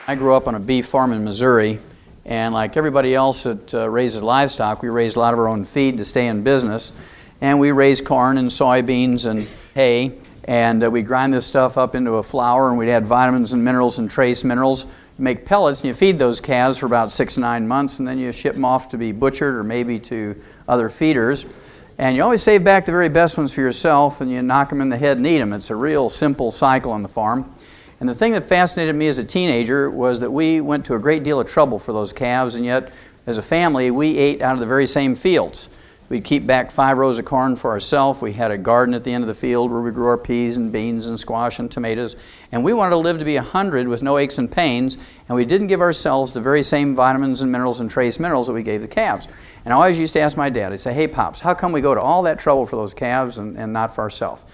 I grew up on a beef farm in Missouri, and like everybody else that raises livestock, we raise a lot of our own feed to stay in business. And we raise corn and soybeans and hay, and we grind this stuff up into a flour, and we'd add vitamins and minerals and trace minerals. You make pellets, and you feed those calves for about 6 to 9 months, and then you ship them off to be butchered or maybe to other feeders. And you always save back the very best ones for yourself, and you knock them in the head and eat them. It's a real simple cycle on the farm. And the thing that fascinated me as a teenager was that we went to a great deal of trouble for those calves, and yet as a family we ate out of the very same fields. We'd keep back 5 rows of corn for ourselves. We had a garden at the end of the field where we grew our peas and beans and squash and tomatoes. And we wanted to live to be 100 with no aches and pains, and we didn't give ourselves the very same vitamins and minerals and trace minerals that we gave the calves. And I always used to ask my dad, I'd say, hey Pops, how come we go to all that trouble for those calves and not for ourselves?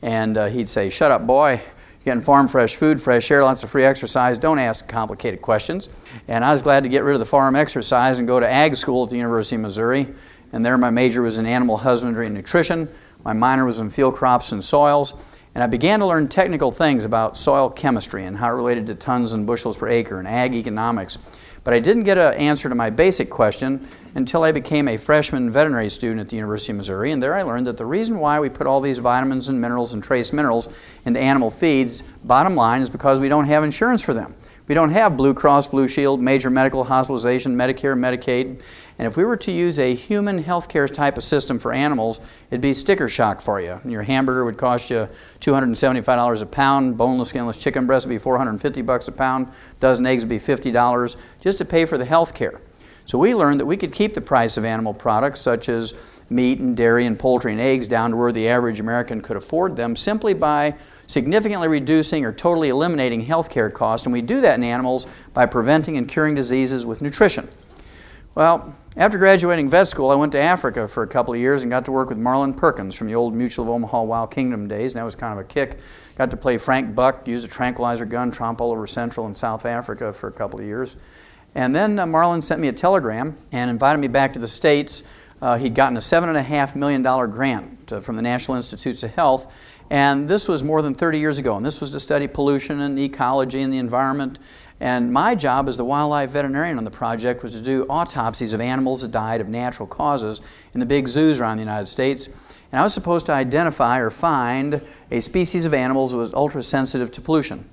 And he'd say, shut up boy, you're getting farm fresh food, fresh air, lots of free exercise, don't ask complicated questions. And I was glad to get rid of the farm exercise and go to ag school at the University of Missouri. And there my major was in animal husbandry and nutrition. My minor was in field crops and soils. And I began to learn technical things about soil chemistry and how it related to tons and bushels per acre and ag economics. But I didn't get an answer to my basic question until I became a freshman veterinary student at the University of Missouri. And there I learned that the reason why we put all these vitamins and minerals and trace minerals into animal feeds, bottom line, is because we don't have insurance for them. We don't have Blue Cross, Blue Shield, major medical, hospitalization, Medicare, Medicaid. And if we were to use a human healthcare type of system for animals, it'd be sticker shock for you. Your hamburger would cost you $275 a pound, boneless, skinless chicken breast would be $450 a pound, dozen eggs would be $50 just to pay for the health care. So we learned that we could keep the price of animal products such as meat and dairy and poultry and eggs down to where the average American could afford them simply by significantly reducing or totally eliminating health care costs. And we do that in animals by preventing and curing diseases with nutrition. Well, after graduating vet school, I went to Africa for a couple of years and got to work with Marlon Perkins from the old Mutual of Omaha Wild Kingdom days, and that was kind of a kick. Got to play Frank Buck, use a tranquilizer gun, tromp all over Central and South Africa for a couple of years. And then Marlon sent me a telegram and invited me back to the States. He'd gotten a $7.5 million grant from the National Institutes of Health, and this was more than 30 years ago, and this was to study pollution and ecology and the environment. And my job as the wildlife veterinarian on the project was to do autopsies of animals that died of natural causes in the big zoos around the United States. And I was supposed to identify or find a species of animals that was ultra-sensitive to pollution.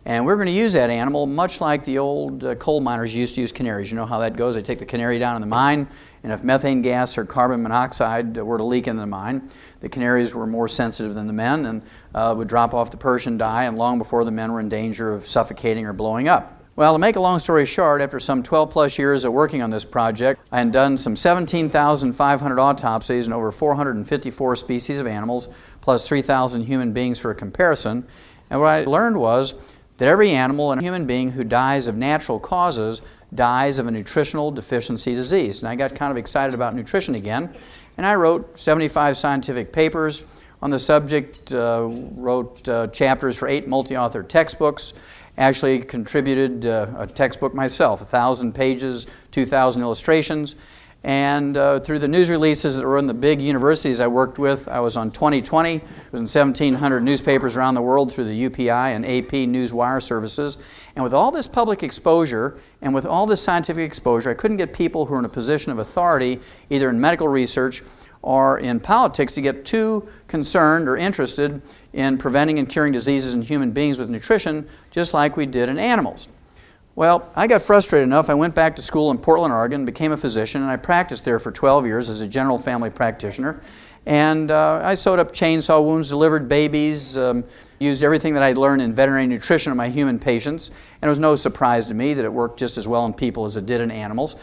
And we're going to use that animal much like the old coal miners used to use canaries. You know how that goes. They take the canary down in the mine, and if methane gas or carbon monoxide were to leak in the mine, the canaries were more sensitive than the men and would drop off the perch and die, and long before the men were in danger of suffocating or blowing up. Well, to make a long story short, after some 12 plus years of working on this project, I had done some 17,500 autopsies in over 454 species of animals, plus 3,000 human beings for a comparison. And what I learned was that every animal and human being who dies of natural causes dies of a nutritional deficiency disease. And I got kind of excited about nutrition again, and I wrote 75 scientific papers on the subject, wrote chapters for 8 multi-author textbooks, actually contributed a textbook myself, 1,000 pages, 2,000 illustrations, and through the news releases that were in the big universities I worked with, I was on 2020. It was in 1,700 newspapers around the world through the UPI and AP Newswire services. And with all this public exposure and with all this scientific exposure, I couldn't get people who are in a position of authority, either in medical research or in politics, to get too concerned or interested in preventing and curing diseases in human beings with nutrition, just like we did in animals. Well, I got frustrated enough, I went back to school in Portland, Oregon, became a physician, and I practiced there for 12 years as a general family practitioner. And I sewed up chainsaw wounds, delivered babies, used everything that I'd learned in veterinary nutrition on my human patients. And it was no surprise to me that it worked just as well in people as it did in animals.